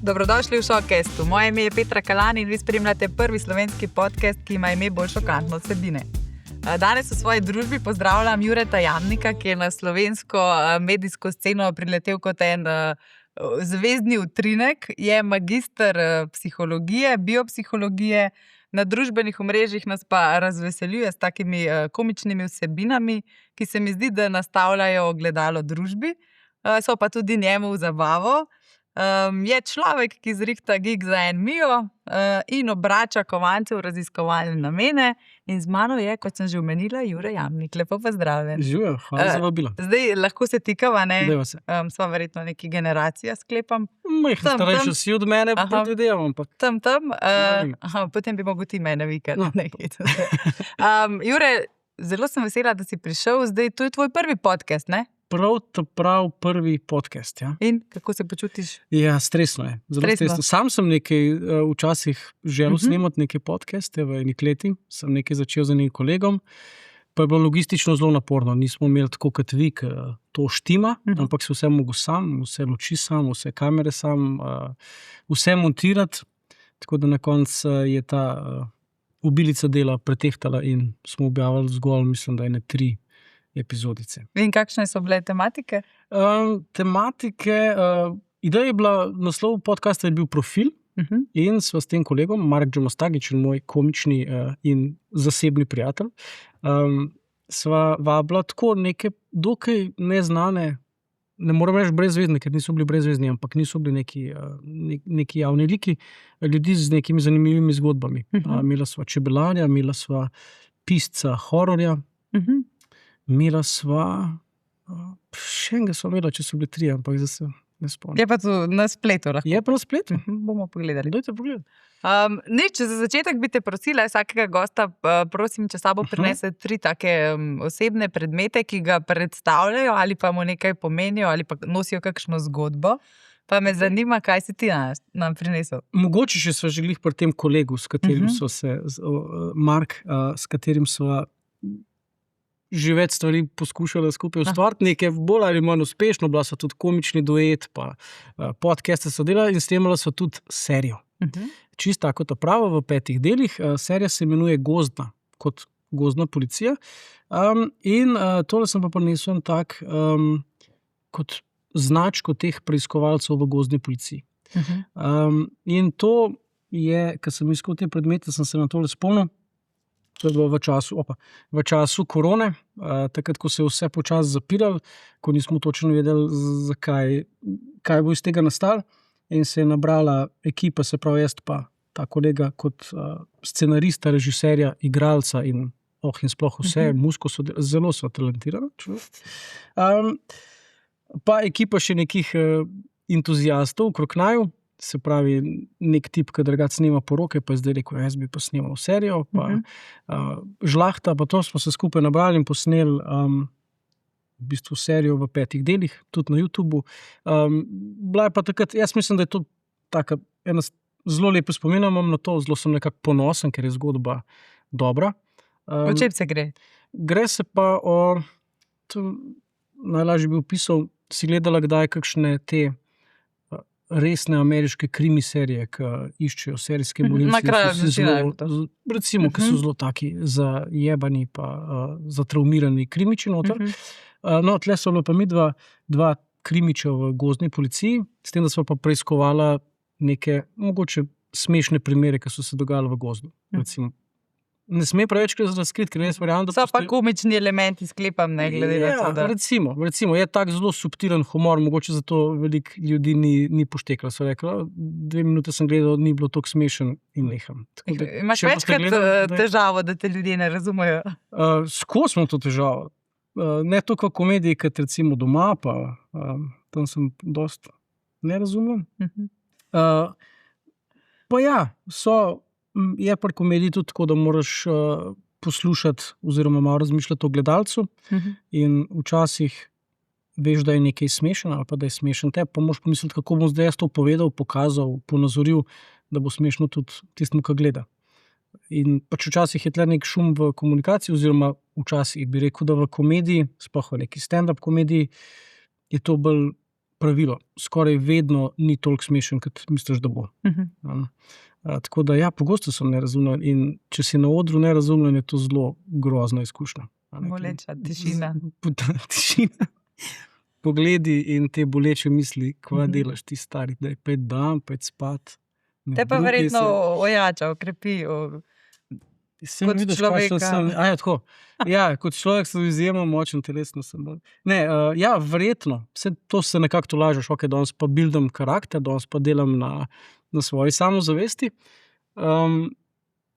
Dobrodošli v Showcastu. Moje ime je Petra Kalan in vi spremljate prvi slovenski podcast, ki ima ime bolj šokantno od vsebine. Danes v svoji družbi pozdravljam Jureta Jamnika, ki je na slovensko medijsko sceno priletel kot en zvezdni utrinek. Je magister psihologije, biopsihologije, na družbenih omrežjih nas pa razveseljuje s takimi komičnimi vsebinami, ki se mi zdi, da nastavljajo ogledalo družbi, so pa tudi njemu v zabavo. Je človek, ki zrihta gig za en mio in obrača kovance v raziskovalne namene. In z mano je, kot sem že omenila, Jure Jamnik. Lepo pozdravljen. Živijo, hvala za vabilo. Zdaj lahko se tikava, ne? Deva se. Sva verjetno neki generacija, sklepam. Starejši si od mene, predvidevam. Tam. Potem bi mogel ti mene vikati. No. Jure, zelo sem vesela, da si prišel. Zdaj, to je tvoj prvi podcast, ne? Prav prvi podcast, ja. In kako se počutiš? Ja, stresno je. Zelo stresno. Sam sem nekaj včasih želel snemati neke podcaste v enih letih. Sem nekaj začel z enim kolegom, pa je bilo logistično zelo naporno. Nismo imeli tako kot vi, ki to štima, ampak se vse mogel sam, vse luči sam, vse kamere sam, vse montirati. Tako da na koncu je ta obilica dela pretehtala in smo objavili zgolj, mislim, da 3 epizodice. In kakšne so bile tematike? Ideja je bila, naslov podcasta je bil Profil in sva s tem kolegom, Mark Džomostagič, moj komični in zasebni prijatelj, sva vabila tako neke dokaj neznane, ne moram reči brezvezdne, ker niso bili brezvezdni, ampak niso bili neki javni liki, ljudi z nekimi zanimivimi zgodbami. Imela sva čebelarja, imela sva pisca hororja, imela sva, še enega sva imela, če so bili 3, ampak zdaj se ne spomnim. Je pa to na spletu lahko. Je pa na spletu? Bomo pogledali. Dajte pogledati. Za začetek bi te prosila, vsakega gosta, prosim, če sabo prinese 3 take osebne predmete, ki ga predstavljajo ali pa mu nekaj pomenijo ali pa nosijo kakšno zgodbo. Pa me zanima, kaj si ti nam prinesel. Mogoče še sva želih pri tem kolegu, s katerim so se, Mark, s katerim sva že več stvari poskušala skupaj ustvariti, nekaj bolj ali manj uspešno, bila so tudi komični duet, pa podcaste so delali in snemala so tudi serijo. Čisto tako ta prava v 5 delih. Serija se imenuje Gozdna, kot gozdna policija. In tole sem pa prinesel tak, kot značko teh preiskovalcev v gozdni policiji. In to je, ko sem iskal te predmete, sem se na tole spomnil. To je bilo v času korone, takrat, ko se je vse počasi zapiralo, ko nismo točno vedeli, kaj bo iz tega nastalo, in se je nabrala ekipa, se pravi jaz pa ta kolega kot scenarista, režiserja, igralca in sploh vse, zelo so talentirani. Pa ekipa še nekih entuzijastov, okrog naju, se pravi, nek tip, ki drugače snema poroke, pa je zdaj rekel, jaz bi pa snemal serijo, pa žlahta, pa to smo se skupaj nabrali in posneli v bistvu serijo v 5 delih, tudi na YouTubu. Bila je pa takrat, jaz mislim, da je to taka, ena zelo lepo spomin imam na to, zelo sem nekako ponosen, ker je zgodba dobra. O čem se gre? Gre se pa o, najlažje bi opisal, si gledala kdaj kakšne te resne ameriške krimi serije, ki iščejo serijske morilce, recimo, ki so zelo taki zajebani pa zatraumirani krimiči noter. No, tle so bila pa mi dva krimiča v gozdni policiji, s tem, da smo pa preiskovala neke mogoče smešne primere, ki so se dogajali v gozdu. Recimo, ne sme preveč razkriti, ker jaz verjamem, da so pa komični elementi, sklepam, ne glede na to, da... Recimo, je tak zelo subtilen humor, mogoče zato veliko ljudi ni poštekalo. So rekli, 2 minute sem gledal, ni bilo toliko smešen in neham. Imaš večkrat težavo, da te ljudje ne razumejo? Skozi smo to težavo. Ne toliko v komediji, kot recimo doma, pa tam sem dosti nerazumljen. Pa ja, je pri komediji tudi tako, da moraš poslušati oziroma malo razmišljati o gledalcu in včasih veš, da je nekaj smešen ali pa da je smešen te, pa moraš pomisliti, kako bom zdaj jaz to povedal, pokazal, ponazoril, da bo smešno tudi tistemu, ki gleda. In pač včasih je tle nek šum v komunikaciji oziroma včasih bi rekel, da v komediji, sploh v neki stand-up komediji, je to bolj pravilo. Skoraj vedno ni toliko smešen, kot misliš, da bo. Tako da, ja, pogosto sem nerazumljen in če si na odru nerazumljen, je to zelo grozna izkušnja. Boleča tišina. Tišina. Pogledi in te boleče misli, kva delaš ti stari, da je 5 dan, 5 spat. Te pa verjetno ojača, okrepi. Kot človeka. Kot človek sem izjemno močen, telesno sem. Verjetno. Vse to se nekako tolažeš, danes pa buildam karakter, danes pa delam na svoji samozavesti.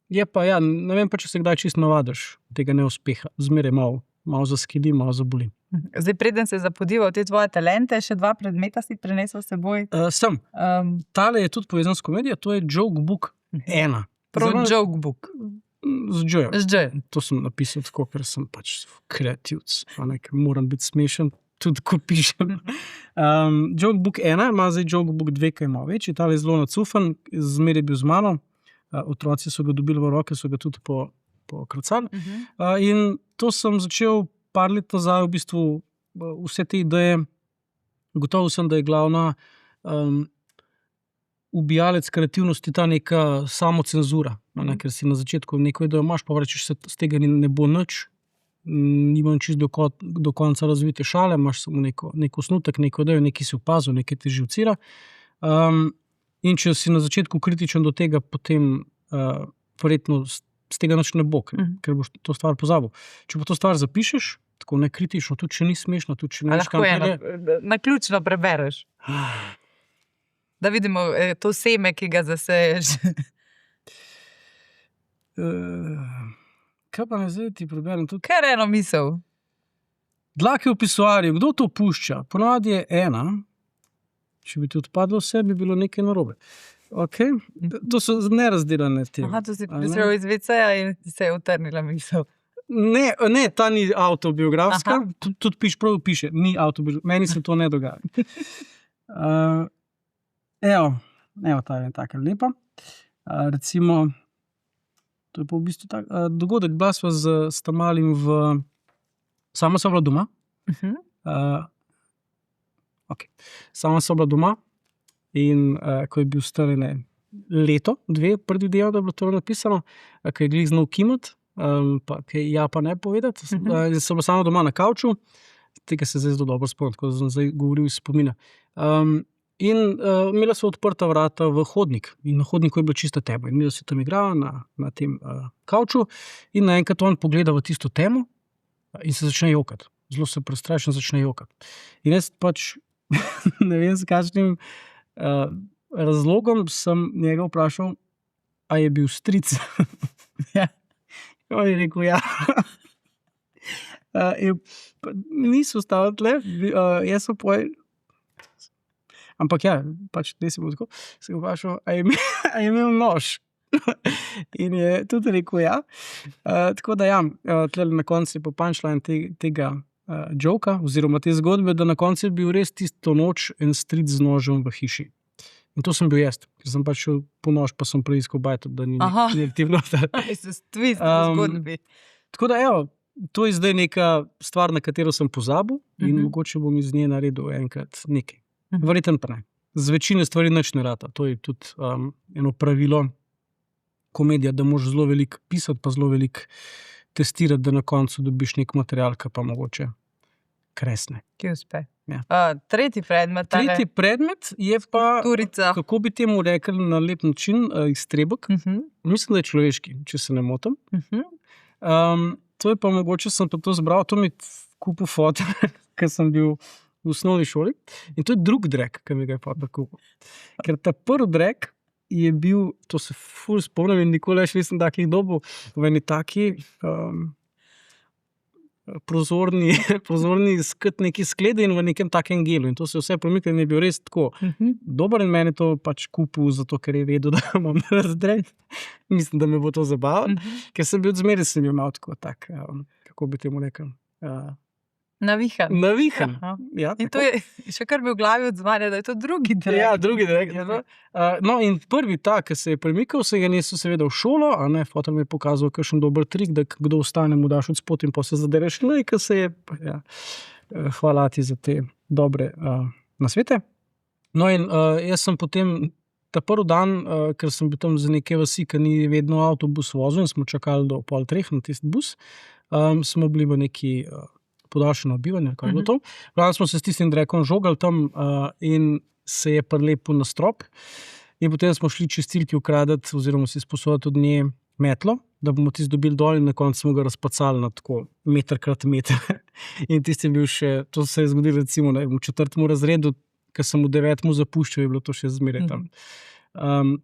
Je pa, ne vem pa, če se kdaj čisto navadiš tega neuspeha. Zmeraj malo zaskidi, malo zaboli. Zdaj, preden se zapodival te tvoje talente, še 2 predmeta si prinesel s seboj? Sem. Tale je tudi povezan s komedijo, to je Joke Book 1. Joke Book. Z Jojem. To sem napisal tako, ker sem pač kreativc. Moram biti smešen, tudi ko pišem. Joke Book 1 ima zdaj Joke Book 2, ki je malo večji. Tale je zelo nacufan, zmeraj bil z mano. Otroci so ga dobili v roke, so ga tudi pokracali. In to sem začel par let nazaj, v bistvu vse te ideje. Gotovo sem, da je glavna ubijalec kreativnosti ta neka samocenzura. Ker si na začetku neko idejo imaš, pa rečeš, z tega ne bo nič, nimam čisto do konca razvite šale, imaš samo neko osnutek, neko idejo, nekaj si opazil, nekaj te živcira. In če si na začetku kritičen do tega, potem verjetno z tega nič ne bo, ker boš to stvar pozabil. Če pa to stvar zapišeš, tako nekritično, tudi če ni smešno, tudi če ne veš, kam gre. Naključno prebereš. Da vidimo to seme, ki ga zaseješ. Kaj pa ne zdaj ti preberem? Kar eno misel. Dlake v pisoarju, kdo to pušča? Ponavadi je 1. Če bi ti odpadlo vse, bi bilo nekaj narobe. To so nerazdelane teme. To si prišel iz WC-ja in se je utrnila misel. Ne, ta ni avtobiografska. Tudi piše, ni avtobiografska. Meni se to ne dogaja. Evo, ta je taka lepa. Recimo, to je pa v bistvu tak dogodek, bila sva s Tamalim sama sva bila doma. Sama sva bila doma in ko je bil star leto, 2, predvideval, da je bilo to napisano, ko je glih znal kimat, pa ne povedati, sem bila sama doma na kavču, tega se zdaj zelo dobro spomnim, tako da sem zdaj govoril iz spomina. In imela so odprta vrata v hodnik in na hodniku je bila čista tema in imela se tam igrala na tem kavču in naenkrat on pogleda v tisto temo in se začne jokati. Zelo se prestraši in začne jokati. In jaz pač ne vem, s kakšnim razlogom sem njega vprašal, a je bil stric. On je rekel, ja. Niso ostali tle, jaz sem povedal, ampak ja, pač ne si bil tako, sem ga vprašal, a je imel nož? In je tudi rekel, ja. Tako da ja, tle na koncu je pa punchline tega joka, oziroma te zgodbe, da na koncu je bil res tisto noč en stric z nožem v hiši. In to sem bil jaz, ker sem pač šel po nož, pa sem preiskal bajto, da ni aktivno. Tako da evo, to je zdaj neka stvar, na katero sem pozabil in mogoče bom iz nje naredil enkrat nekaj. Verjetno pa ne. Z večine stvari nič ne rata. To je tudi eno pravilo komedija, da moraš zelo veliko pisati, pa zelo veliko testirati, da na koncu dobiš nek material, ki pa mogoče kresne. Ki uspe. Ja. Tretji predmet. Tretji predmet je pa, Turica. Kako bi temu rekli na lep način, iztrebek. Mislim, da je človeški, če se ne motim. To je pa mogoče, sem pa to zbral, to mi kupil foto, ker sem bil v osnovni šoli. In to je drug drek, ki mi ga je pa kupil. Ker ta prvi drek je bil, to se ful spomnim in nikoli več nisem takih dobil, v eni taki prozorni neki skledi in v nekem takem gelu. In to se vse premikalo in je bil res tako dober in meni to pač kupil, zato ker je vedel, da imam drek. Mislim, da me bo to zabavalo, ker sem bil zmeraj, sem bil malo tako tak, kako bi temu rekel, Navihan. Ja, in to je še kar bi v glavi odzvanja, da je to drugi drek. Ja, drugi drek. No, in prvi ta, ki se je premikal, se ga niso seveda v šolo, a ne, fotor mi je pokazal kakšen dober trik, da kdo ostane, mu daš od spod in pa se zadereš, ki se je, ja, hvala ti za te dobre nasvete. No in jaz sem potem ta prvi dan, ker sem bil tam za neke vasi, ker ni vedno avtobus vozil in smo čakali do 2:30 na tisti bus, smo bili v neki podaljšano bivanje, kaj je bilo to. Pravno smo se s tistim drekom žogali tam in se je prilepil na strop in potem smo šli čistilki ukraditi oziroma si sposoditi od nje metlo, da bomo tisti dobili dol in na koncu smo ga razpacali na tako meter krat meter. In tisti je bil še, to se je zgodilo recimo v 4. razredu, ker sem v 9. zapuščal, je bilo to še zmeraj tam.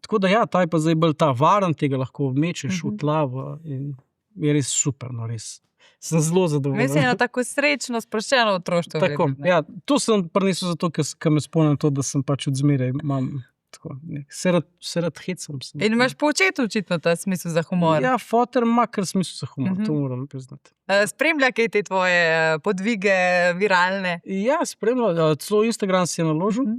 Tako da ja, ta je pa zdaj bolj ta varen, tega lahko vmečeš v tla in je res super, no res. Sem zelo zadovoljen. Mislim, da tako srečno, sproščeno otroštvo. Tako, ja, to sem prinesel zato, ker me spomnim to, da sem pač od zmeraj imam tako, se rad hecam. In imaš po očetu očitno ta smisel za humor. Ja, foter ima kar smisel za humor, to moram priznati. Spremlja kaj te tvoje podvige viralne? Ja, spremlja, celo Instagram si je naložil,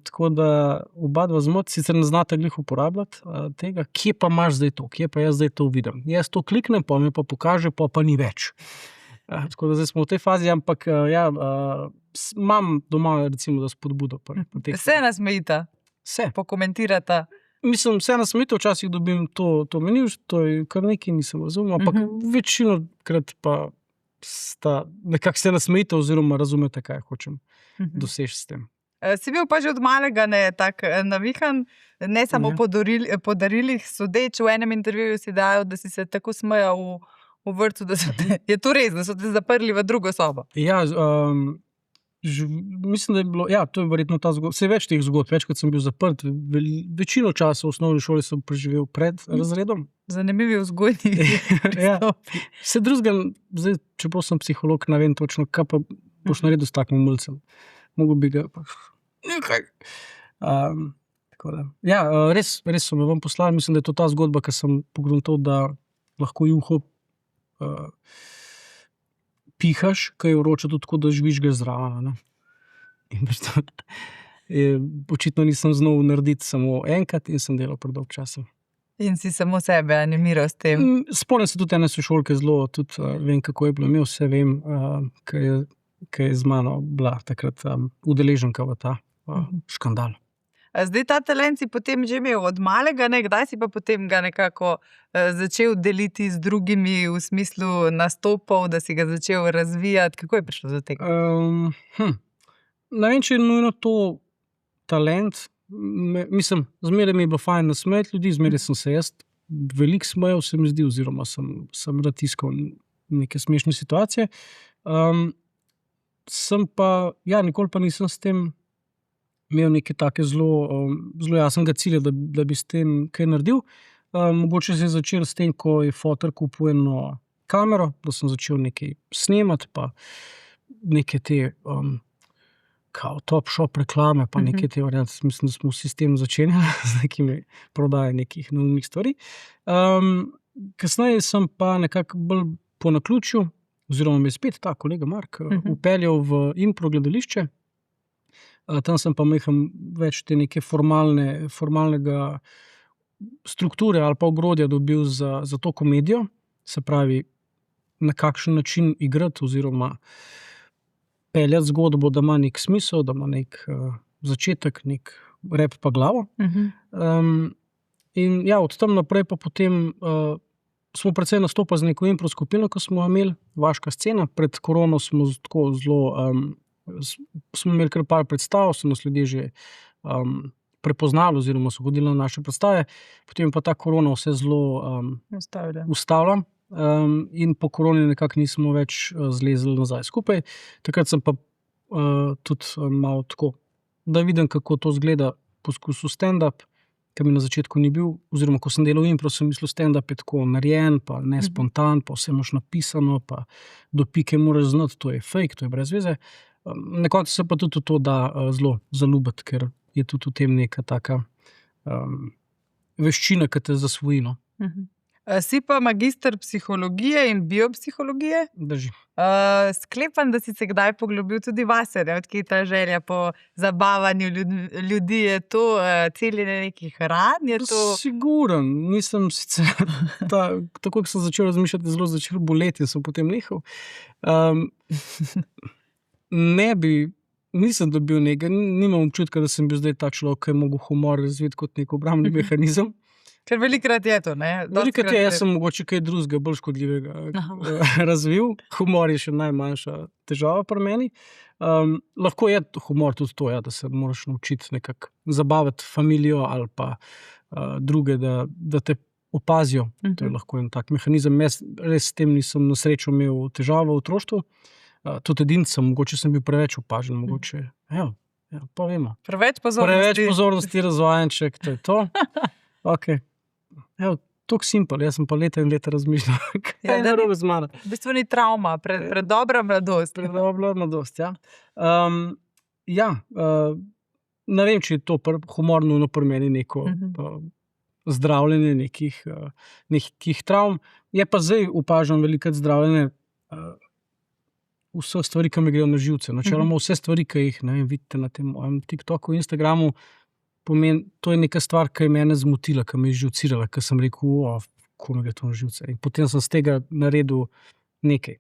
tako da oba dva zmot, sicer ne znate glih uporabljati tega, kje pa imaš zdaj to, kje pa jaz zdaj to vidim. Jaz to kliknem, pa mi pa pokaže, pa ni več. Tako da zdaj smo v tej fazi, ampak ja, imam doma recimo, da spodbudo. Vse nasmejita? Vse. Pokomentirata? Mislim, vse nasmejita, včasih dobim to meni, to je kar nekaj, nisem razumel, ampak večino krat pa nekako se nasmejita oziroma razumete, kaj hočem doseči s tem. Si bil pa že od malega tak navihan, ne samo po darilih, sodeč v enem intervjuju si dajal, da si se tako smejal v vrtu, da je to res, da so te zaprli v drugo sobo. Ja, mislim, da je bilo, ja, to je verjetno ta zgodba, vse več teh zgodb, večkrat sem bil zaprt, večino časa v osnovni šoli sem preživel pred razredom. Zanimivi vzgojni. Ja, vse drugega, zdaj, čeprav sem psiholog, ne vem točno, kaj pa boš naredil s takim mulcem. Mogo bi ga pa nekaj. Tako da, ja, res so me vam poslali, mislim, da je to ta zgodba, ker sem pogruntal, da lahko juho pihaš, kaj je vroče tudi tako, da žvižgaš zraven. In očitno nisem znal narediti samo enkrat in sem delal predolg časa. In si samo sebe animiral s tem? Spomnim se tudi ene sošolke zelo, tudi vem, kako je bilo imel, vse vem, kaj je z mano bila takrat udeleženka v ta škandal. Zdaj ta talent si potem že imel od malega, kdaj si pa potem ga nekako začel deliti z drugimi v smislu nastopov, da si ga začel razvijati? Kako je prišlo do tega? Ne vem, če je nujno to talent. Mislim, zmeraj mi je bilo fajn nasmejati ljudi, zmeraj sem se jaz veliko smejal, se mi zdi, oziroma sem rad iskal neke smešne situacije. Sem pa, ja, nikoli pa nisem s tem imel neke take zelo jasnega cilja, da bi s tem kaj naredil. Mogoče se je začel s tem, ko je fotor kupil eno kamero, da sem začel nekaj snemati, pa neke te kao Top Shop reklame, pa neke te variante. Mislim, da smo vsi s tem začenjali, z nekimi prodaje nekih novih stvari. Kasneje sem pa nekako bolj po naključju, oziroma me je spet ta kolega Mark upeljal v impro gledališče. Tam sem pa imel več te neke formalnega strukture ali pa ogrodja dobil za to komedijo, se pravi, na kakšen način igrati oziroma peljati zgodbo, da ima nek smisel, da ima nek začetek, nek rep pa glavo. In ja, od tam naprej pa potem smo precej nastopali z neko impro skupino, ko smo imeli Vaška scena. Pred korono smo tako zelo smo imeli kar par predstav, so nas ljudje že prepoznali oziroma so hodili na naše predstave. Potem pa ta korona vse zelo ustavila in po koroni nekako nismo več zlezli nazaj skupaj. Takrat sem pa tudi malo tako, da vidim, kako to zgleda, poskusil stand-up, ker mi na začetku ni bil, oziroma ko sem delal impro, sem mislil, stand-up je tako narejen, pa ne spontan, pa vse imaš napisano, pa do pike moraš znati, to je fake, to je brez veze. Na koncu se pa tudi to da zelo zaljubiti, ker je tudi v tem neka taka veščina, ki te zasvoji. Si pa magister psihologije in biopsihologije. Drži. Sklepam, da si se kdaj poglobil tudi vase, odkje je ta želja po zabavanju ljudi, je to celjenje nekih ran? Siguren, nisem sicer tako, ko sem začel razmišljati, zelo začel boleti in sem potem nehal. Ne bi nisem dobil nekaj, nimam občutka, da sem bil zdaj ta človek, ki je mogel humor razviti kot nek obrambni mehanizem. Ker velikrat je to, ne? Velikrat je, jaz sem mogoče kaj drugega, bolj škodljivega razvil. Humor je še najmanjša težava pri meni. Lahko je humor tudi to, ja, da se moraš naučiti nekako zabavati familijo ali pa druge, da te opazijo. To je lahko en tak mehanizem. Jaz res s tem nisem na srečo imel težavo v otroštvu. Tudi edincem, mogoče sem bil preveč opažen, mogoče, pa vemo. Preveč pozornosti razvajenček, to je to. Ok. Tako simpel, jaz sem pa leta in leta razmišljal, kaj je narobe z mano. V bistvu ni travma, predobra mladost. Predobra mladost, ja. Ne vem, če je to humor nujno pri meni neko zdravljenje nekih travm. Je pa zdaj opažam velikrat zdravljenje vseh stvari, ki me grejo na živce. Načeloma vse stvari, ki jih vidite na tem mojem TikToku, Instagramu, pomeni, to je neka stvar, ki je mene zmotila, ki me je živcirala, ki sem rekel, ko me gre to na živce. In potem sem z tega naredil nekaj.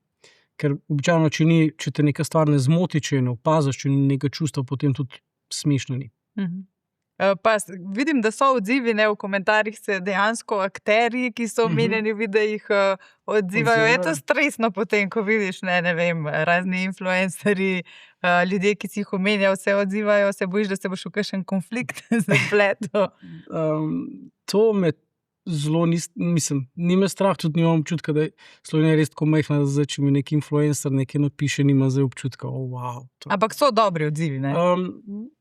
Ker običajno, če te neka stvar ne zmoti, če ne opaziš, če ni nekaj čustva, potem tudi smešno ni. Pa vidim, da so odzivi, v komentarjih se dejansko akterji, ki so omenjeni v videih, odzivajo. Je to stresno potem, ko vidiš, ne vem, razni influencerji, ljudje, ki si jih omenjal, se odzivajo, se bojiš, da se boš v kakšen konflikt zapletel? To me zelo ni me strah, tudi nimam občutka, da je Slovenija res tako majhna, da zdaj, če mi neki influencer nekaj napiše, nima zdaj občutka, wow. Ampak so dobri odzivi, ne?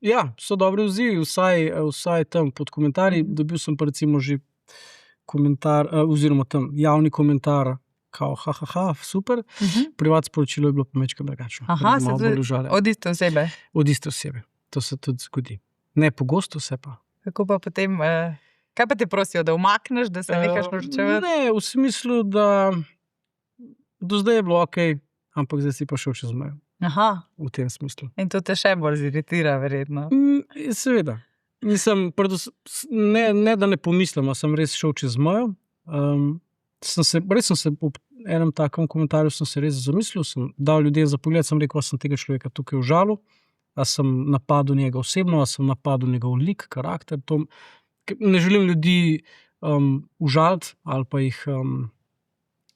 Ja, so dobri odzivi, vsaj tam pod komentarji. Dobil sem pa recimo že komentar, oziroma tam javni komentar, kao, super. Privat sporočilo je bilo pa mečkaj drugačno. Od iste osebe? Od iste osebe, to se tudi zgodi. Ne pogosto se pa. Kako pa potem... Kaj pa te prosijo, da umakneš, da se nehaš norčevati? Ne, v smislu, da do zdaj je bilo ok, ampak zdaj si pa šel čez mejo. V tem smislu. In to te še bolj ziritira, verjetno? Seveda. Ne, da ne pomislim, a sem res šel čez mejo. Res sem se po enem takem komentarju sem se res zamislil, sem dal ljudem za pogled, sem rekel, a sem tega človeka tukaj užalil, a sem napadel njega osebno, a sem napadel njegov lik, karakter, to... Ne želim ljudi užaliti ali pa jih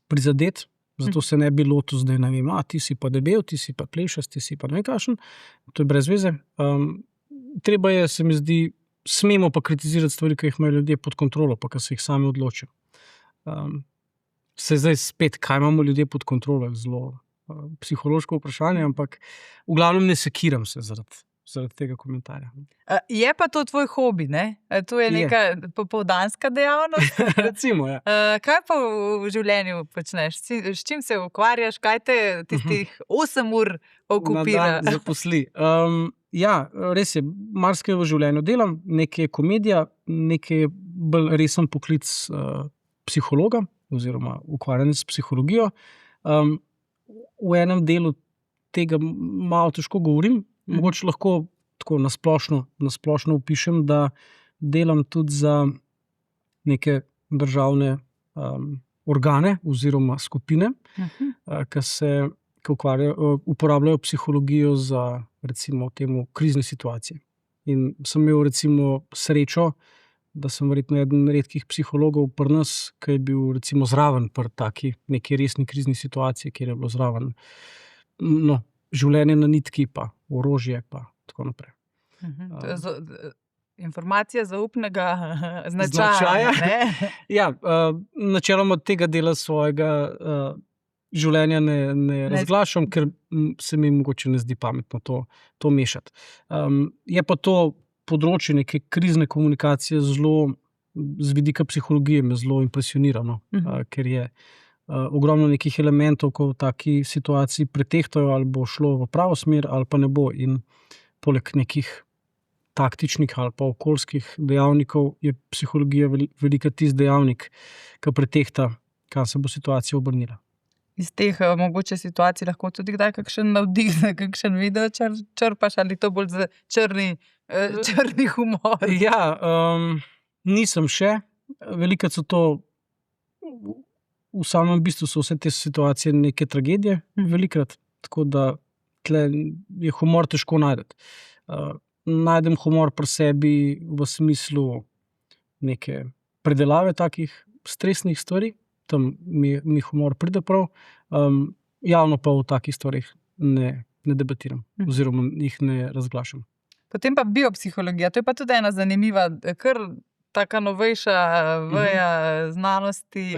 prizadeti, zato se ne bi lotil zdaj, ne vem, ti si pa debel, ti si pa plešast, ti si pa ne kakšen, to je brez veze. Treba je, se mi zdi, smemo pa kritizirati stvari, ki jih imajo ljudje pod kontrolo, pa ki se jih sami odločijo. Se zdaj spet, kaj imamo ljudje pod kontrolo, zelo psihološko vprašanje, ampak v glavnem ne sekiram se zaradi tega komentarja. Je pa to tvoj hobi, ne? To je neka popoldanska dejavnost. Recimo, ja. Kaj pa v življenju počneš? S čim se ukvarjaš? Kaj te tistih 8 ur okupira? Na dan zaposli. Ja, res je, marsikaj v življenju delam, nekaj je komedija, nekaj je bolj resen poklic psihologa oziroma ukvarjanje s psihologijo. V enem delu tega malo težko govorim, mogoče lahko tako na splošno opišem, da delam tudi za neke državne organe oziroma skupine, ki uporabljajo psihologijo za recimo temu krizne situacije. In sem imel recimo srečo, da sem verjetno eden redkih psihologov pri nas, ki je bil recimo zraven pri taki neki resni krizni situaciji, kjer je bilo zraven življenje na nitki, pa orožje, pa tako naprej. Informacija zaupnega značaja. Ja, načeloma tega dela svojega življenja ne razglašam, ker se mi mogoče ne zdi pametno to mešati. Je pa to področje neke krizne komunikacije zelo, z vidika psihologije me zelo impresionirano, ker je ogromno nekih elementov, ko v taki situaciji pretehtajo, ali bo šlo v pravo smer, ali pa ne bo. In poleg nekih taktičnih ali pa okoljskih dejavnikov je psihologija velika tisti dejavnik, ki pretehta, kam se bo situacija obrnila. Iz teh mogoče situacij lahko tudi kdaj kakšen navdih, kakšen video črpaš, ali to bolj za črni humor? Ja, nisem še. Velikrat so to, v samem bistvu so vse te situacije neke tragedije, velikrat, tako da tle je humor težko najti. Najdem humor pri sebi v smislu neke predelave takih stresnih stvari, tam mi humor pride prav, javno pa o takih stvarih ne debatiram oziroma jih ne razglašam. Potem pa biopsihologija, to je pa tudi ena zanimiva, kar taka novejša veja znanosti.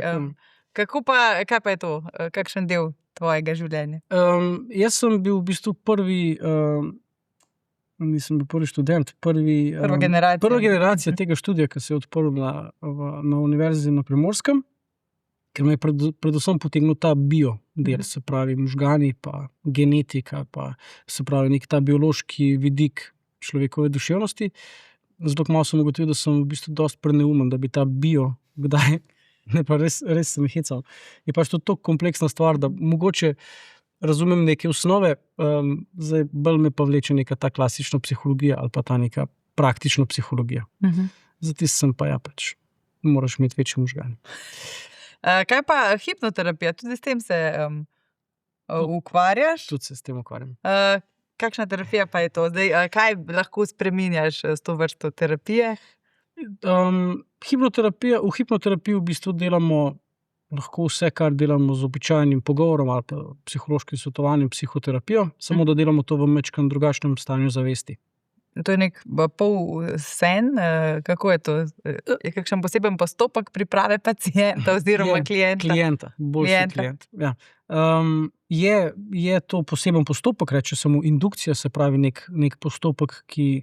Kaj pa je to? Kakšen del tvojega življenja? Jaz sem bil v bistvu nisem bil prvi študent, prva generacija tega študija, ki se je odprl na Univerzi na Primorskem, ker me je predvsem potegnil ta bio del, se pravi možgani, pa genetika, pa se pravi nek ta biološki vidik človekove duševnosti. Zato malo sem ugotovil, da sem v bistvu dosti preneumen, da bi ta bio kdaj, ne pa res sem hecal. Je pač to tako kompleksna stvar, da mogoče razumem neke osnove, zdaj bolj me pa vleče neka ta klasična psihologija ali pa ta neka praktična psihologija. Zato sem pa pač moraš imeti večje možgane. Kaj pa hipnoterapija? Tudi s tem se ukvarjaš? Tudi se s tem ukvarjam. Kakšna terapija pa je to? Zdaj, kaj lahko spreminjaš s to vrsto terapije? V hipnoterapiji v bistvu delamo lahko vse, kar delamo z običajnim pogovorom ali pa psihološkim svetovanjem, psihoterapijo, samo da delamo to v majčkeno drugačnem stanju zavesti. To je nek pol sen, kako je to? Je kakšen poseben postopek priprave pacienta oziroma klienta? Boljši klient. Ja. Je to poseben postopek, reče se mu indukcija, se pravi nek postopek, ki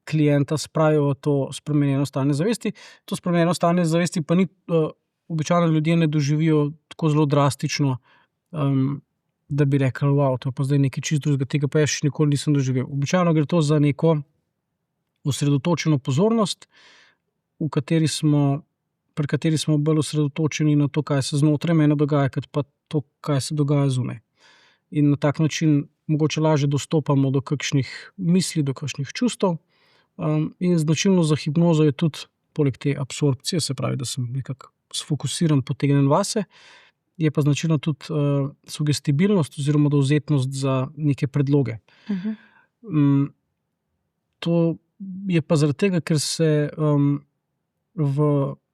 klienta spravi v to spremenjeno stanje zavesti. To spremenjeno stanje zavesti pa ni, običajno ljudje ne doživijo tako zelo drastično, da bi rekli, wow, to je pa zdaj nekaj čisto drugega, tega pa jaz še nikoli nisem doživel. Običajno gre to za neko osredotočeno pozornost, pri kateri smo bolj osredotočeni na to, kaj se znotraj mene dogaja, kot pa to, kaj se dogaja zunaj. In na tak način mogoče lažje dostopamo do kakšnih misli, do kakšnih čustev. In značilno za hipnozo je tudi, poleg te absorpcije, se pravi, da sem nekako sfokusiran, potegnen vase, je pa značilno tudi sugestibilnost oziroma dovzetnost za neke predloge. To je pa zaradi tega, ker se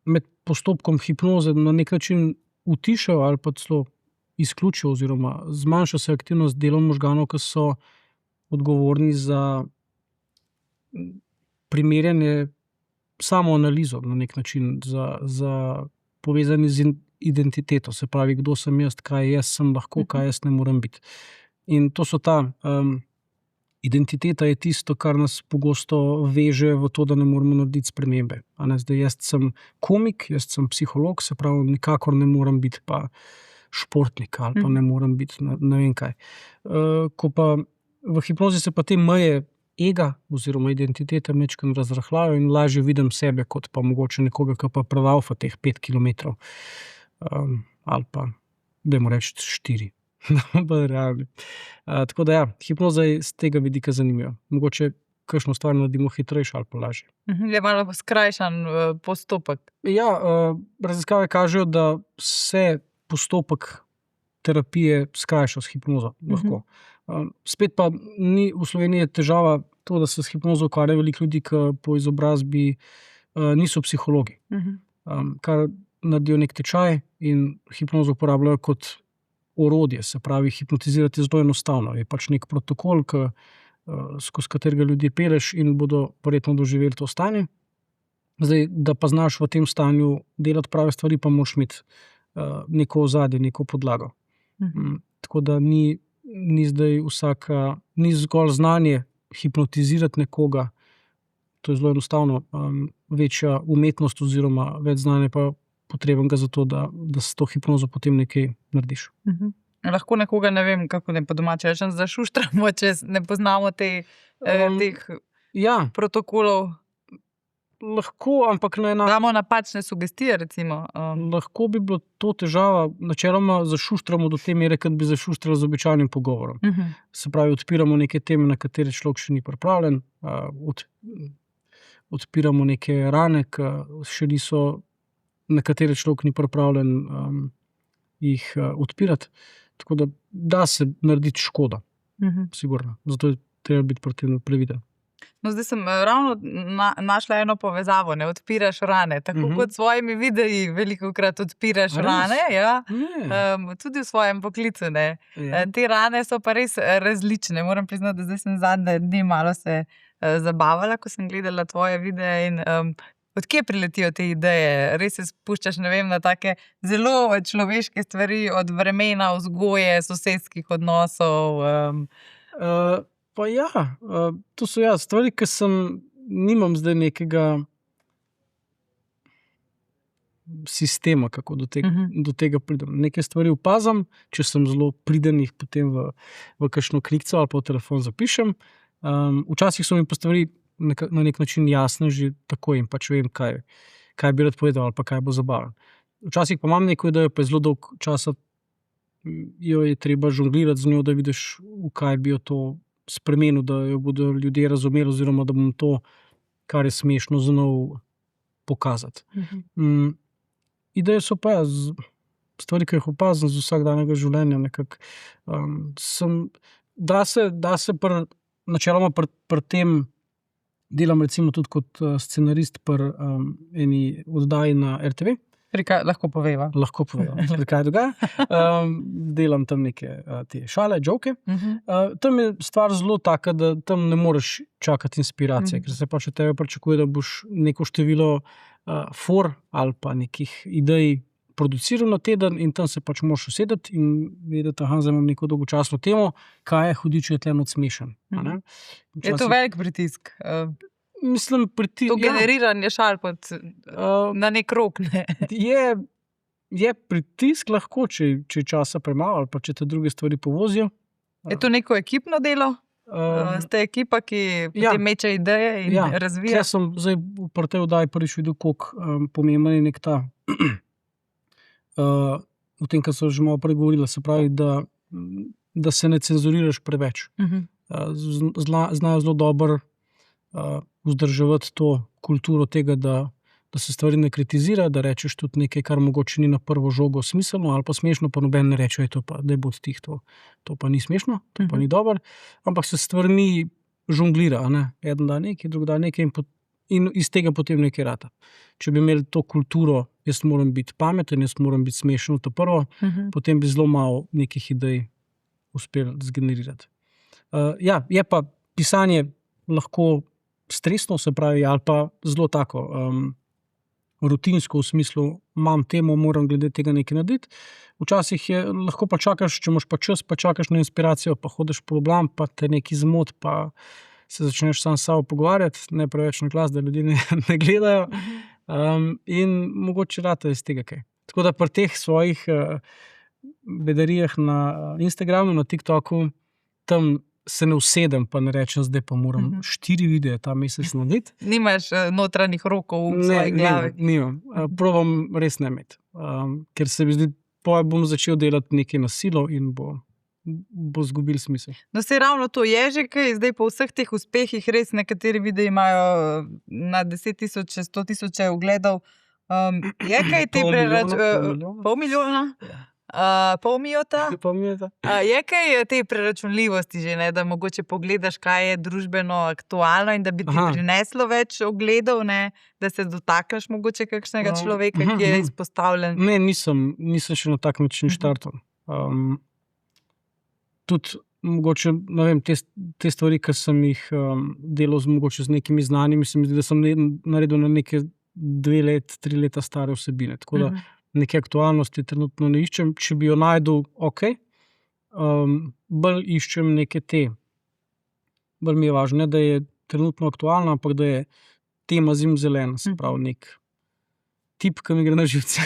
med postopkom hipnoze na nek način utišajo ali pa celo izključijo oziroma zmanjša se aktivnost delov možganov, ki so odgovorni za primerjanje, samoanalizo na nek način, za povezani z identiteto, se pravi, kdo sem jaz, kaj jaz sem lahko, kaj jaz ne morem biti. In to so identiteta je tisto, kar nas pogosto veže v to, da ne moremo narediti spremembe. Zdaj, jaz sem komik, jaz sem psiholog, se pravi, nikakor ne morem biti pa športnik ali pa ne morem biti ne vem kaj. Ko pa v hipnozi se pa te meje ega oziroma identitete majčkeno razrahljajo in lažje vidim sebe, kot pa mogoče nekoga, ki pa prevalfa teh 5 kilometrov. Ali pa, dajmo reči, 4. Tako da hipnoza je z tega vidika zanimiva. Mogoče kakšno stvar naredimo hitrejše ali pa lažje. Je malo skrajšan postopek. Raziskave kažejo, da se postopek terapije skrajša s hipnozo lahko. Spet pa ni v Sloveniji težava to, da se s hipnozo ukvarja veliko ljudi, ki po izobrazbi niso psihologi. Kar naredijo nek tečaj in hipnozo uporabljajo kot orodje, se pravi, hipnotizirati je zelo enostavno. Je pač nek protokol, skozi katerega ljudje peleš in bodo verjetno doživeli to stanje. Zdaj, da pa znaš v tem stanju delati prave stvari, pa moraš imeti neko ozadje, neko podlago. Tako da ni zdaj ni zgolj znanje hipnotizirati nekoga, to je zelo enostavno, večja umetnost oziroma več znanja pa potrebnega za to, da s to hipnozo potem nekaj narediš. Lahko nekoga, ne vem, kako ne po domače rečem, zašuštramo, če ne poznamo teh protokolov. Lahko, ampak ne enako. Damo napačne sugestije, recimo. Lahko bi bilo to težava, načeloma zašuštramo do te mere, kot bi zašuštrali z običajnim pogovorom. Se pravi, odpiramo neke teme, na katere človek še ni pripravljen, odpiramo neke rane, ki še niso, na katere človek ni pripravljen jih odpirati. Tako da se narediti škoda. Sigurno. Zato je treba biti pri tem previden. No, zdaj sem ravno našla eno povezavo, ne odpiraš rane. Tako kot s svojimi videi velikokrat odpiraš rane, ja, tudi v svojem poklicu. Te rane so pa res različne. Moram priznati, da zdaj sem zadnje dni malo se zabavala, ko sem gledala tvoje videe in odkje priletijo te ideje? Res se spuščaš, ne vem, na take zelo človeške stvari, od vremena, vzgoje, sosedskih odnosov. Pa ja, to so stvari, ki nimam zdaj nekega sistema, kako do tega pridem. Neke stvari opazam, če sem zelo priden, jih potem v kakšno knjigico ali pa v telefon zapišem. Včasih so mi pa stvari na nek način jasne že takoj in pač vem, kaj bi rad povedal ali pa kaj bo zabavno. Včasih pa imam neko idejo, pa je zelo dolg časa jo je treba žonglirati z njo, da vidiš, v kaj bi jo to spremenil, da jo bodo ljudje razumeli oziroma da bom to, kar je smešno, znal pokazati. Ideje so pa stvari, ki jih opazim z vsakdanjega življenja. Da se načeloma pri tem delam recimo tudi kot scenarist pri eni oddaji na RTV. Lahko poveva. Lahko poveva, kaj dogaja. Delam tam neke te šale, joke. Tam je stvar zelo taka, da tam ne moreš čakati inspiracije, ker se pač od tebe pričakuje, da boš neko število for ali pa nekih idej produciral na teden in tam se pač moraš usedeti in vedeti, zdaj imam neko dolgočasno temo, kaj je hudič, je tle not smešen. Je to velik pritisk? Mislim, to generiranje šal na nek rok, ne? Je pritisk lahko, če je časa premalo ali pa če te druge stvari povozijo. Je to neko ekipno delo? Ste ekipa, ki potem meče ideje in razvija? Jaz sem zdaj v tej oddaji prvič videl, koliko pomemben je nek ta v tem, kar so že malo pregovorila, se pravi, da se ne cenzuriraš preveč. Znajo zelo dobro vzdrževati to kulturo tega, da se stvari ne kritizira, da rečeš tudi nekaj, kar mogoče ni na prvo žogo smiselno ali pa smešno, pa noben ne reče, da je bod tih, to pa ni smešno, to pa ni dobro, ampak se stvarmi žonglira, eden da nekaj, drug da nekaj in iz tega potem nekaj rata. Če bi imeli to kulturo, jaz moram biti pameten, jaz moram biti smešen, to prvo, potem bi zelo malo nekih idej uspel zgenerirati. Je pa pisanje lahko stresno, se pravi, ali pa zelo tako rutinsko v smislu, imam temo, moram glede tega nekaj narediti. Včasih lahko pa čakaš, če imaš pa čas, pa čakaš na inspiracijo, pa hodiš po Ljubljani, pa te nekaj zmot, pa se začneš sam s sabo pogovarjati, ne preveč na glas, da ljudi ne gledajo. In mogoče rata iz tega kaj. Tako da pri teh svojih bedarijah na Instagramu, na TikToku, tam se ne usedem, pa ne rečem, zdaj pa moram 4 videe ta mesec narediti. Nimaš notranjih rokov v svoji glavi? Nimam. Probam res ne imeti. Ker se mi zdi, bom začel delati nekaj na silo in bo zgubil smisel. No, se ravno to je že kaj, zdaj po vseh teh uspehih res nekateri videi imajo na 10.000, 100.000 ogledov. Je kaj te pol milijona? Pol mijota? Je kaj te preračunljivosti že, da mogoče pogledaš, kaj je družbeno aktualno in da bi ti prineslo več ogledov, da se dotakneš mogoče kakšnega človeka, ki je izpostavljen? Ne, nisem še na tak način štartal. Tudi mogoče, ne vem, te stvari, ki sem jih delal mogoče z nekimi znanimi, se mi zdi, da sem naredil na neke 2 let, 3 leta stare vsebine. Tako da neke aktualnosti trenutno ne iščem. Če bi jo najdel, bolj iščem neke bolj mi je važno, da je trenutno aktualna, ampak da je tema zimzelena, se pravi nek tip, ki mi gre na živce.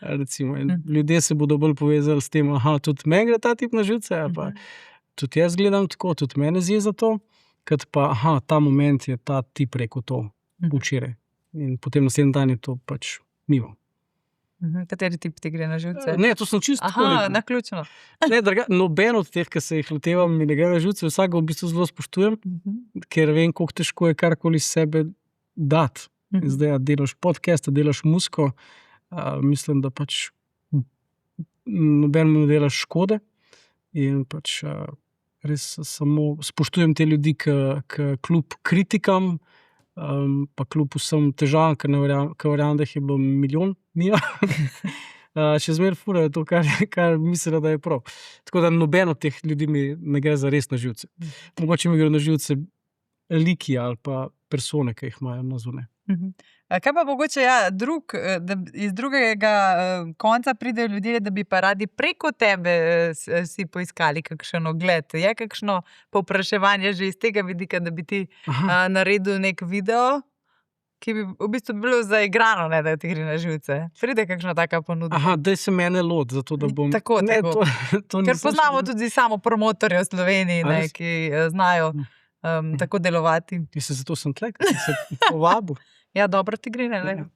Recimo, ljudje se bodo bolj povezali s tem, tudi meni gre ta tip na živce, pa tudi jaz gledam tako, tudi mene zjeza to, kad pa, ta moment je ta tip rekel to včeraj. In potem naslednji dan je to pač mimo. Kateri tip ti gre na živce? Ne, to sem čisto tako rekel. Naključno. Noben od teh, ki se jih lotevam, mi ne gre na živce, vsakega v bistvu zelo spoštujem, ker vem, koliko težko je karkoli sebe dati. Zdaj, delaš podcast, delaš muziko, mislim, da pač nobenemu ne delaš škode. In pač res samo spoštujem te ljudi, ki kljub kritikam, pa kljub vsem težavam, ker verjamem, da jih je bilo milijon, še zmeraj furajo to, kar mislijo, da je prav. Tako da noben od teh ljudi mi ne gre za res na živce. Mogoče mi gre na živce liki ali pa persone, ki jih imajo na zunaj. Kaj pa mogoče da iz drugega konca pridejo ljudje, da bi pa radi preko tebe si poiskali kakšen ogled? Je kakšno povpraševanje že iz tega vidika, da bi ti naredil nek video, ki bi v bistvu bilo zaigrano, ne, da ti gre na živce? Pride kakšna taka ponudba? Daj se mene lot, zato da bom... Tako. Ker poznamo tudi samo promotorje v Sloveniji, ki znajo tako delovati. Zato sem tlek, se povabil. Ja, dobro ti gre, ne?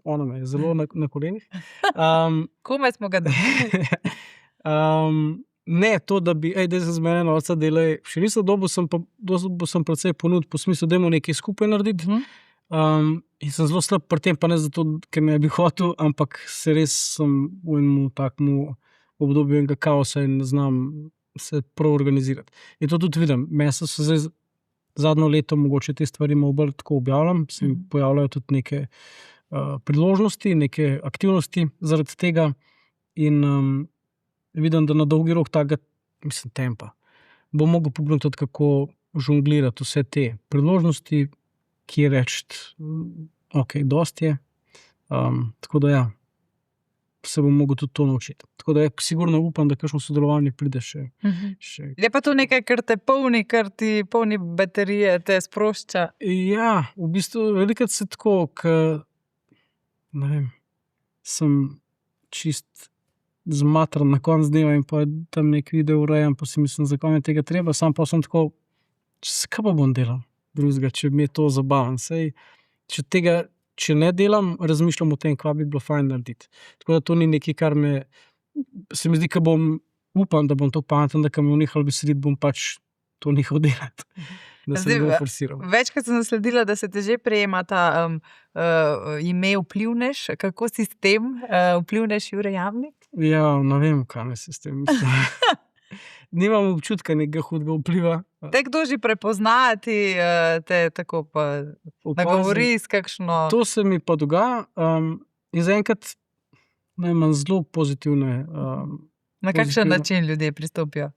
Ona me je zelo na kolenih. Komaj smo ga dobili. Ne, to, da bi, da se z mene norca delaj, še nisem dobil, sem precej ponudil po smislu, da imamo nekaj skupaj narediti. In sem zelo slab pri tem, pa ne zato, ker ne bi hotel, ampak se res sem v enem takmu obdobju enega kaosa in ne znam se prav organizirati. In to tudi vidim. Meni so se zdaj zadnjo leto mogoče te stvari malo bolj tako objavljam, se mi pojavljajo tudi neke priložnosti, neke aktivnosti zaradi tega in vidim, da na dolgi rok takega, tempa, bom mogel pogledati tudi, kako žonglirati vse te priložnosti, ki reči, dosti je. Tako da ja, se bom mogel tudi to naučiti. Tako da sigurno upam, da kakšno sodelovanje pride še. Je pa to nekaj, kar te polni, kar ti polni baterije, te sprošča? Ja, v bistvu velikrat se tako, ne vem, sem čist zmatran na konc dneva in pa tam nek video urejam, pa si mislim, zakaj mi tega treba, sam pa sem tako, kaj pa bom delal drugega, če mi je to zabaven. Če ne delam, razmišljam o tem, kva bi bilo fajn narediti. Tako da to ni nekaj, kar se mi zdi, ka upam, da bom to pameten, da kam bom nehal veseliti, bom pač to nehal delati. Da se ne bom forsiral. Večkrat sem zasledila, da se te že prejema ta ime vplivnež. Kako si s tem vplivnež Jure Jamnik? Ja, ne vem, kaj me se s tem mislim. Nimam občutka nekega hudega vpliva. Te kdo že prepoznati, te tako pa nagovori s kakšno... To se mi pa dogaja in zaenkrat imam zelo pozitivne... Na kakšen način ljudje pristopijo?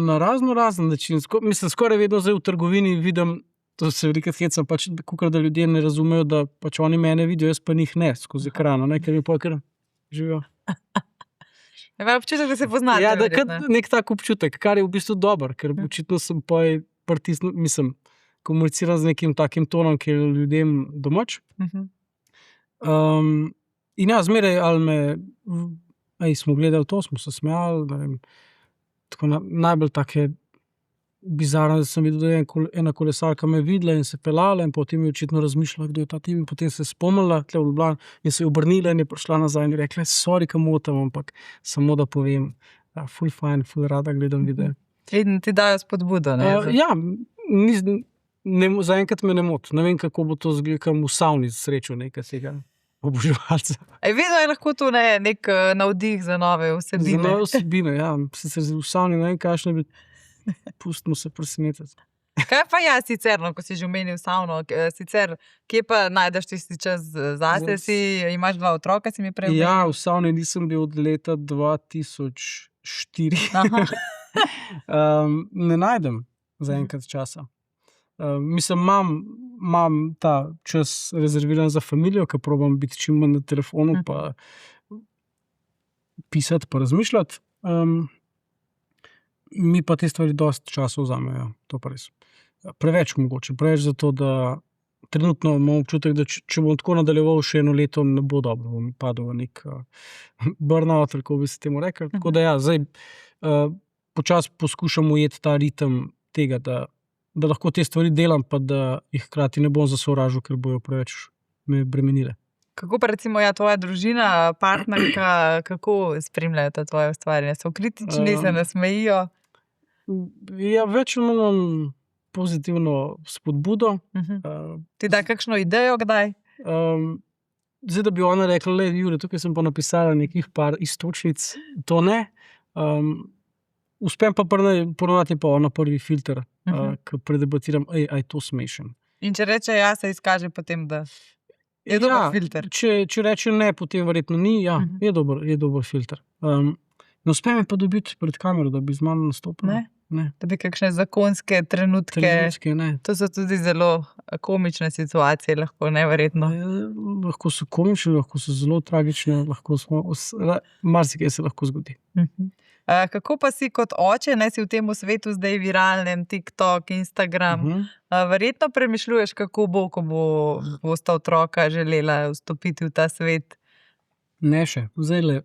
Na razen način. Mislim, skoraj vedno zdaj v trgovini vidim, to se velikrat hecam, pač, da ljudje ne razumejo, da pač oni mene vidijo, jaz pa njih ne, skozi ekrano, ker mi kar živijo. Imam občutek, da se poznate. Ja, nek tak občutek, kar je v bistvu dober, ker očitno sem komuniciral z nekim takim tonom, ki je ljudem domač. In ja, zmeraj, smo gledali to, smo se smejali, ne vem, tako najbolj take bizarno, da sem videl, da je ena kolesarka me videla in se pelala in potem je očitno razmišljala, kdo je ta tim in potem se je spomnila tle v Ljubljani in se je obrnila in je prišla nazaj in je rekla, sorry, kam motam, ampak samo da povem, ful fajn, ful rada gledam videe. In ti dajo spodbudo, ne? Ja, zaenkrat me ne moti. Ne vem, kako bo to zgledal v savni srečo nekaj tega oboževalca. Vedno je lahko to nek navdih za nove vsebine. Za nove vsebine, ja. Sicer v savni ne vem, kakšne bi... Pustimo se presenetiti. Kaj pa sicer, ko si že omenil savno, sicer, kje pa najdeš tisti čas zase, imaš 2 otroka, si mi prej omenil? Ja, v savni nisem bil od leta 2004. Ne najdem zaenkrat časa. Mislim, imam ta čas rezerviran za familijo, ker probam biti čim manj na telefonu, pa pisati, pa razmišljati. Mi pa te stvari dosti časa vzamejo, to pa res. Preveč mogoče, preveč zato, da trenutno imam občutek, da če bom tako nadaljeval še 1 leto, ne bo dobro, bom padel v nek burnout, kako bi se temu rekel. Tako da ja, zdaj počasi poskušam ujeti ta ritem tega, da lahko te stvari delam, pa da jih hkrati ne bom zasovražil, ker bojo preveč me bremenile. Kako pa recimo tvoja družina, partnerka, kako spremljajo ta tvoje ustvarjanje? So kritični, se nasmejijo? Ja, več imam pozitivno spodbudo. Ti da kakšno idejo kdaj? Zdaj, da bi ona rekla, Jure, tukaj sem pa napisala nekih par istočnic, to ne. Uspem pa ponovati pa ono prvi filter, ki predebatiram, aj to smešen. In če reče ja, se izkaže potem, da je dober filter. Če reče ne, potem verjetno ni, je dober filter. Ne uspem pa dobiti pred kamero, da bi z mano nastopil. Ne. Da bi kakšne zakonske trenutke, ne. To so tudi zelo komične situacije, lahko neverjetno. Lahko so komične, lahko so zelo tragične, marsikaj se lahko zgodi. Kako pa si kot oče, si v tem svetu zdaj viralnem, TikTok, Instagram, verjetno premišljuješ, kako bo, ko bosta otroka želela vstopiti v ta svet? Ne še, zdajle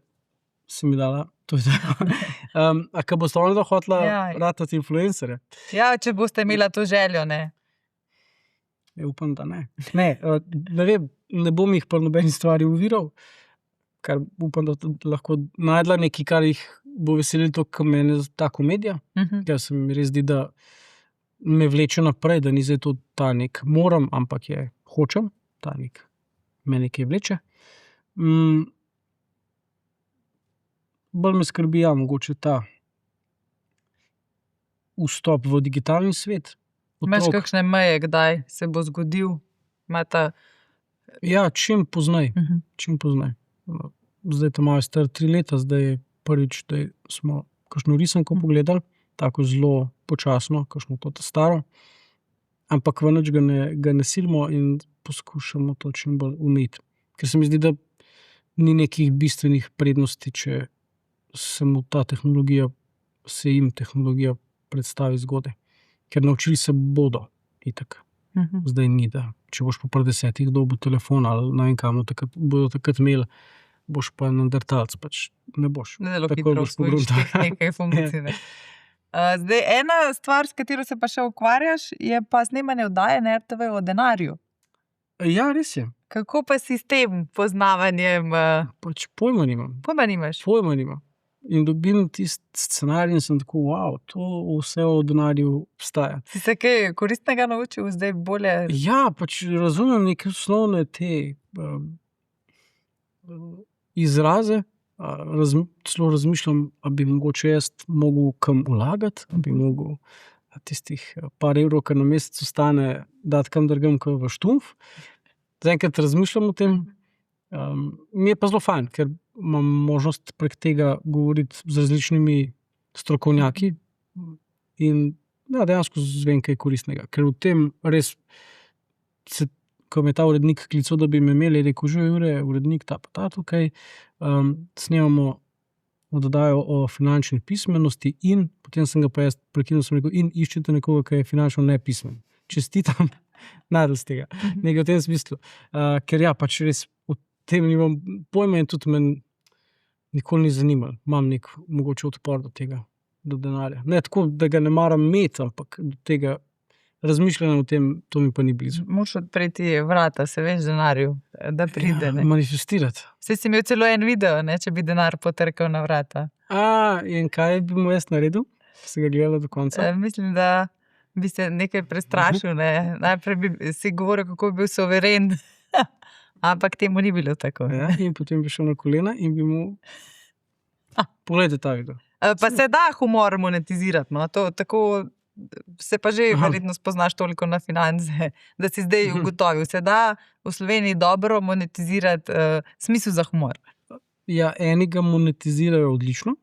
si mi dala. A ko boste oni hotela ratati influencerje? Ja, če boste imela to željo, ne? Upam, da ne. Ne vem, ne bom jih pa nobeni stvari uviral, kar upam, da lahko najdla nekaj, kar jih bo veselilo to, kar mene ta komedija, ker se mi res zdi, da me vleče naprej, da ni zdaj to ta nek moram, ampak je hočem, ta nek me nekaj vleče. Bolj me skrbi, mogoče ta vstop v digitalni svet. Imaš kakšne meje, kdaj se bo zgodil? Ja, čim poznaj. Zdaj ta malo star 3 leta, zdaj je prvič, da smo kakšno risanko pogledali, tako zelo počasno, kakšno to staro, ampak v nič ga ne silimo in poskušamo to čim bolj umeti. Ker se mi zdi, da ni nekih bistvenih prednosti, če se jim tehnologija predstavi zgodaj. Ker naučili se bodo itak. Zdaj ni, da če boš po 10 dobil telefon ali ne vem kam, bodo takrat imeli, boš pa neandertalc, pač ne boš. Zelo hitro usvojiš teh nekaj funkcij. Zdaj, ena stvar, s katero se pa še ukvarjaš, je pa snemanje oddaje na RTV o denarju. Ja, res je. Kako pa si s tem poznavanjem? Pač pojma nimam. Pojma nimaš? Pojma nimam. In dobim tisti scenarij in sem tako, to vse o denarju obstaja. Si se kaj koristnega naučil zdaj bolje? Ja, pač razumem neke osnovne te izraze, celo razmišljam, a bi mogoče jaz mogel kam vlagati, a bi mogel tistih par evrov, kar na mesec ostane, dati kam drugam v štumf. Zaenkrat razmišljam o tem. Mi je pa zelo fajn, ker imam možnost prek tega govoriti z različnimi strokovnjaki in dejansko zvem kaj koristnega. Ker v tem res, ko me ta urednik klical, da bi me imeli, je rekel, že Jure, urednik ta tukaj, snemamo oddajo o finančni pismenosti in potem sem ga pa jaz prekinil, sem rekel, in iščete nekoga, ki je finančno nepismen. Čestitam, najdel z tega. Nekaj v tem smislu. Ker pač res v tem nimam pojma in tudi me nikoli ni zanimalo. Imam nek mogoče odpor do tega, do denarja. Ne tako, da ga ne maram imeti, ampak do tega razmišljanja o tem, to mi pa ni blizu. Moraš odpreti vrata, se veš, denarju, da pride. Manifestirati. Saj si imel celo en video, če bi denar potrkal na vrata. In kaj bi mu jaz naredil? Si ga gledala do konca? Mislim, da bi se nekaj prestrašil. Najprej bi si govoril, kako bi bil soveren. Ampak temu ni bilo tako. In potem bi šel na kolena in bi mu pogledajte ta video. Pa se da humor monetizirati, no? Tako se pa že verjetno spoznaš toliko na finance, da si zdaj ugotovil. Se da v Sloveniji dobro monetizirati smisel za humor? Ja, eni ga monetizirajo odlično.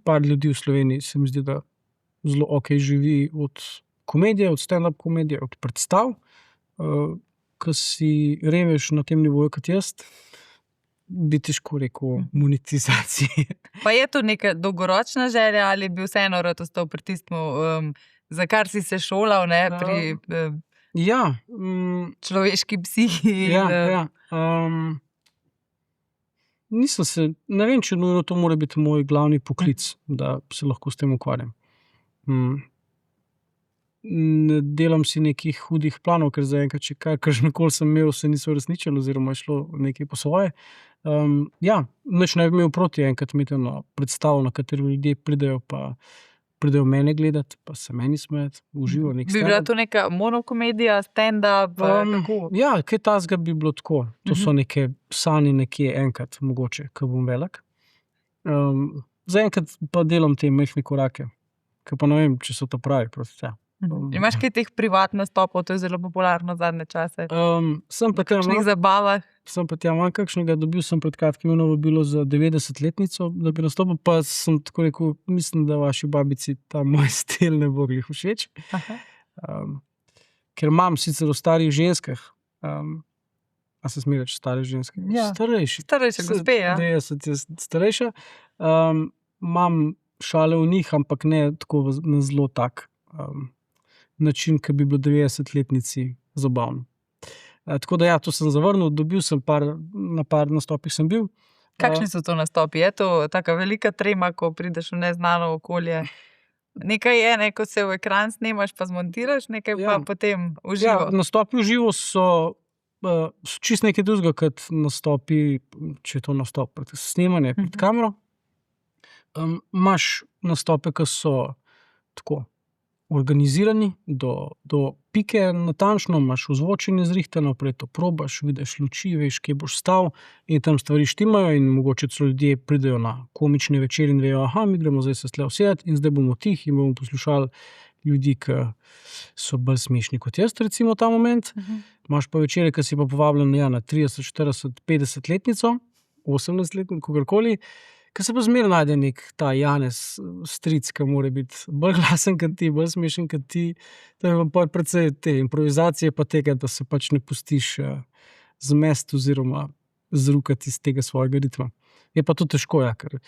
Par ljudi v Sloveniji se mi zdi, da zelo živi od komedije, od stand-up komedije, od predstav. Ko si revež na tem nivoju kot jaz, bi težko rekel monetizaciji. Pa je to neka dolgoročna želja ali bi vseeno rad ostal pri tistem, za kar si se šolal, pri človeški psihi? Nisem se, ne vem, če nujno to mora biti moj glavni poklic, da se lahko s tem ukvarjam. Ne delam si nekih hudih planov, ker zaenkrat, če karkoli sem imel, se niso uresničili oziroma je šlo nekaj po svoje. Nič ne bi imel proti enkrat imeti eno predstavo, na katero ljudje pridejo mene gledati, pa se meni smejati, uživo nek stand-up. Bi bila to neka monokomedija, stand-up? Ja, kaj tazga bi bilo tako. To so neke sanje nekje enkrat, mogoče, ko bom velik. Zaenkrat pa delam te majhne korake. ki pa ne vem, če so to pravi. Prosti, ja. Imaš kaj teh privat nastopov, to je zelo popularno zadnje čase? Sem pa V kakšnih zabavah? Sem pa tja manj kakšnega, dobil sem pred kratkim vabilo za 90-letnico, da bi nastopil, pa sem tako rekel, mislim, da vaši babici ta moj stil ne bo glih všeč. Ker imam sicer v starih ženskah, a se smije reči stare ženske? Ja. Starejše gospe, ja. 90 je starejša. Imam šale v njih, ampak ne tako na zelo tak način, ki bi bilo 90-letnici zabavno. Tako da ja, to sem zavrnil, dobil sem na par nastopih sem bil. Kakšni so to nastopi? Je to taka velika trema, ko prideš v neznano okolje? Nekaj je, ko se v ekran snemaš pa zmontiraš, nekaj pa potem v živo. Ja, nastopi v živo so čist nekaj drugega, kot nastopi, če je to nastop, snemanje pred kamero. Imaš nastope, ki so tako organizirani do pike natančno, imaš ozvočenje zrihtano, prej to probaš, vidiš luči, veš, kje boš stal in tam stvari štimajo in mogoče celo ljudje pridejo na komični večer in vejo, mi gremo zdaj se tle usedeti in zdaj bomo tih in bomo poslušali ljudi, ki so bolj smešni kot jaz, recimo ta moment. Imaš pa večere, ki si pa povabljen na 30, 40, 50-letnico, 18-letnico, kogarkoli, ki se pa zmeraj najde nek ta Janez stric, ki mora biti bolj glasen kot ti, bolj smešen kot ti. To je pa precej te improvizacije pa tega, da se pač ne pustiš zmest oziroma zrukati iz tega svojega ritma. Je pa to težko, ja, ker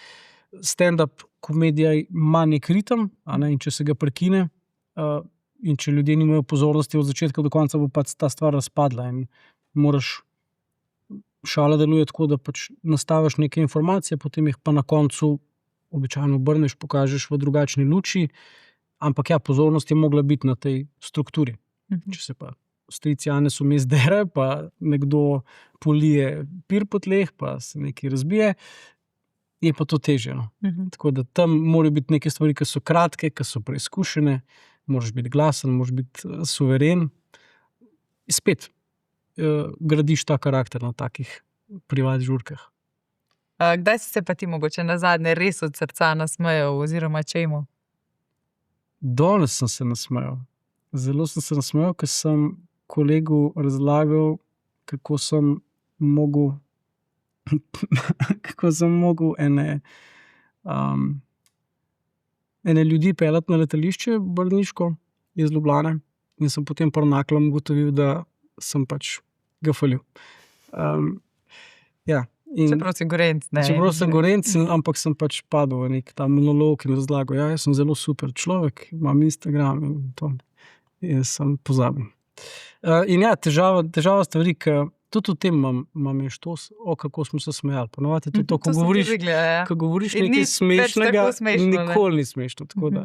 stand-up komedija ima nek ritem, in če se ga prekine in če ljudje nimajo pozornosti od začetka do konca, bo pač ta stvar razpadla in moraš šala deluje tako, da pač nastaviš neke informacije, potem jih pa na koncu običajno obrneš, pokažeš v drugačni luči, ampak ja, pozornost je mogla biti na tej strukturi. Če se pa stric Janez vmes dere, pa nekdo polije pir po tleh, pa se nekaj razbije, je pa to težje. Tako da tam morajo biti neke stvari, ki so kratke, ki so preizkušene, moraš biti glasen, moraš biti suveren. Spet gradiš ta karakter na takih privat žurkah. Kdaj si se pa ti mogoče nazadnje res od srca nasmejal oziroma čemu? Danes sem se nasmejal. Zelo sem se nasmejal, ker sem kolegu razlagal, kako sem mogel ene ljudi peljati na letališče Brniško iz Ljubljane in sem potem par naklom ugotovil, da sem pač ga falil. Čeprav si Gorenc, ne? Čeprav sem Gorenc, ampak sem pač padel v nek ta monolog in razlagal, jaz sem zelo super človek, imam Instagram in to. In sem pozabil. In ja, težava stvari, ki tudi v tem imam štos, kako smo se smejali. Ponovadi je to, ko govoriš nekaj smešnega, nikoli ni smešno. Tako da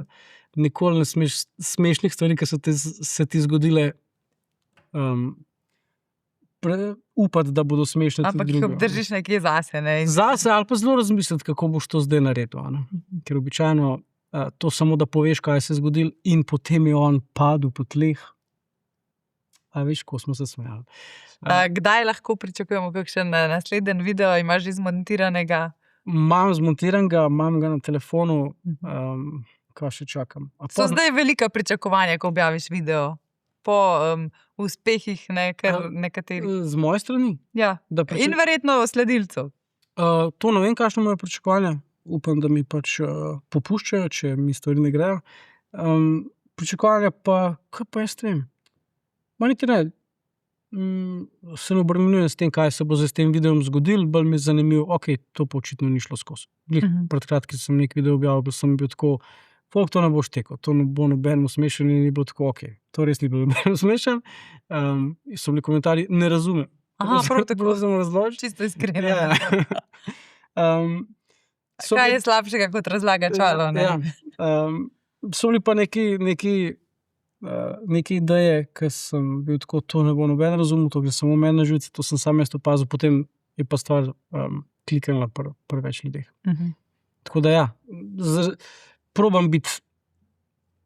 nikoli ne smeš smešnih stvari, ki so se ti zgodile, upati, da bodo smešne tudi druge. Ampak jih obdržiš nekje zase, ne? Zase ali pa zelo razmisliti, kako boš to zdaj naredil. Ker običajno to samo, da poveš, kaj se je zgodilo in potem je on padel po tleh. A veš, ko smo se smejali. Kdaj lahko pričakujemo kakšen naslednji video? Imaš že zmontiranega? Imam zmontiranega, imam ga na telefonu, kaj še čakam. So zdaj velika pričakovanja, ko objaviš video? Po uspehih nekaterih? Z moje strani? Ja, in verjetno sledilcev. To ne vem, kakšno moje pričakovanja. Upam, da mi pač popuščajo, če mi stvari ne grejo. Pričakovanja pa, kaj pa jaz vem? Niti ne, se ne obremenjujem s tem, kaj se bo z tem videom zgodil, bolj mi je zanimivo, to pa očitno ni šlo skozi. Pred kratkim sem nek video objavil, sem bil tako, folk to ne bo štekal, to ne bo nobenemu smešen in ni bilo tako, to res ni bilo nobenemu smešen. So bili komentarji, ne razumem. Prav tako sem razložil. Čisto iskreno. Kaj je slabšega kot razlaga čalo? So bili pa neke ideje, ki sem bil tako, to ne bo noben razumel, to gre samo meni na živce, to sem sam jaz opazil, potem je pa stvar kliknila pri več ljudeh. Tako da ja, probam biti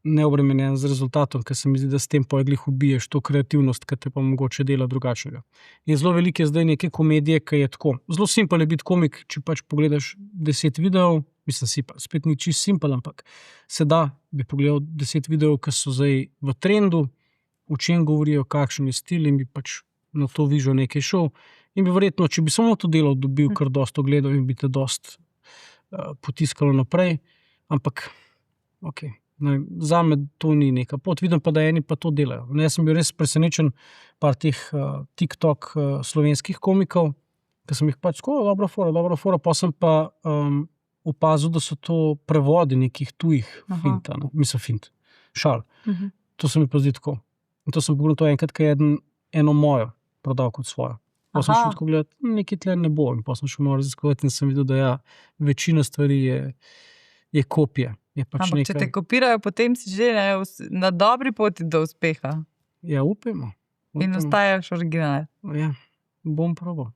neobremenjen z rezultatom, ker se mi zdi, da s tem glih ubiješ to kreativnost, ki te pa mogoče dela drugačnega. In zelo veliko je zdaj neke komedije, ki je tako. Zelo simpel je biti komik, če pač pogledaš 10 videov, Mislim, spet ni čisto simpel, ampak se da, bi pogledal 10 videov, ki so zdaj v trendu, o čem govorijo, kakšen je stil in bi pač na to vižo nekaj šel. In bi verjetno, če bi samo to delal, dobil kar dosto ogledov in bi te dost potiskalo naprej. Ampak, okej. Za me to ni neka pot, vidim pa, da eni pa to delajo. Jaz sem bil res presenečen par teh TikTok slovenskih komikov, ki sem jih pač tako, dobra fora, pa sem pa opazil, da so to prevodi nekih tujih finta, mislim fint, šal. To se mi pa zdi tako. In to sem pogledal to enkrat, ko je eno mojo prodal kot svojo. Pa sem šel tako gledati, nekaj tle ne bo. In pa sem šel malo raziskovati in sem videl, da ja, večina stvari je kopija. Ampak nekaj... če te kopirajo, potem si že na dobri poti do uspeha. Ja, upajmo. In ostajaš original. Ja, bom probal.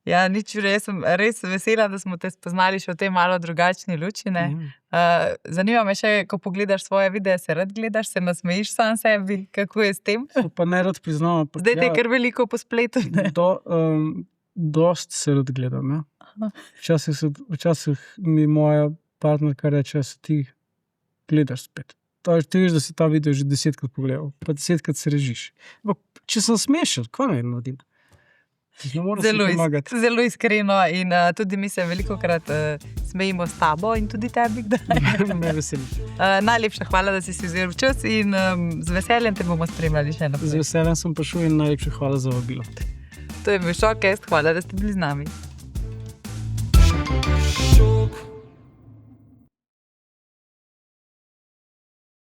Ja, nič, jaz sem res vesela, da smo te spoznali še v tej malo drugačni luči. Zanima me še, ko pogledaš svoje videe, se rad gledaš, se nasmejiš sam sebi, kako je s tem? Pa ne rad priznam. Zdaj te je kar veliko po spletu. Dost se rad gledam. Ja. Včasih mi moja partnerka reče, se ti gledaš spet. Ti veš, da si ta video že 10-krat pogledal, pa 10-krat se režiš. Če sem smešen, kaj naj naredim? Zelo iskreno in tudi mi se velikokrat smejimo s tabo in tudi tebi. Me veseli. Najlepša hvala, da si vzel čas in z veseljem te bomo spremljali še naprej. Z veseljem sem prišel in najlepša hvala za vabilo. To je bil Showcast, hvala, da ste bili z nami.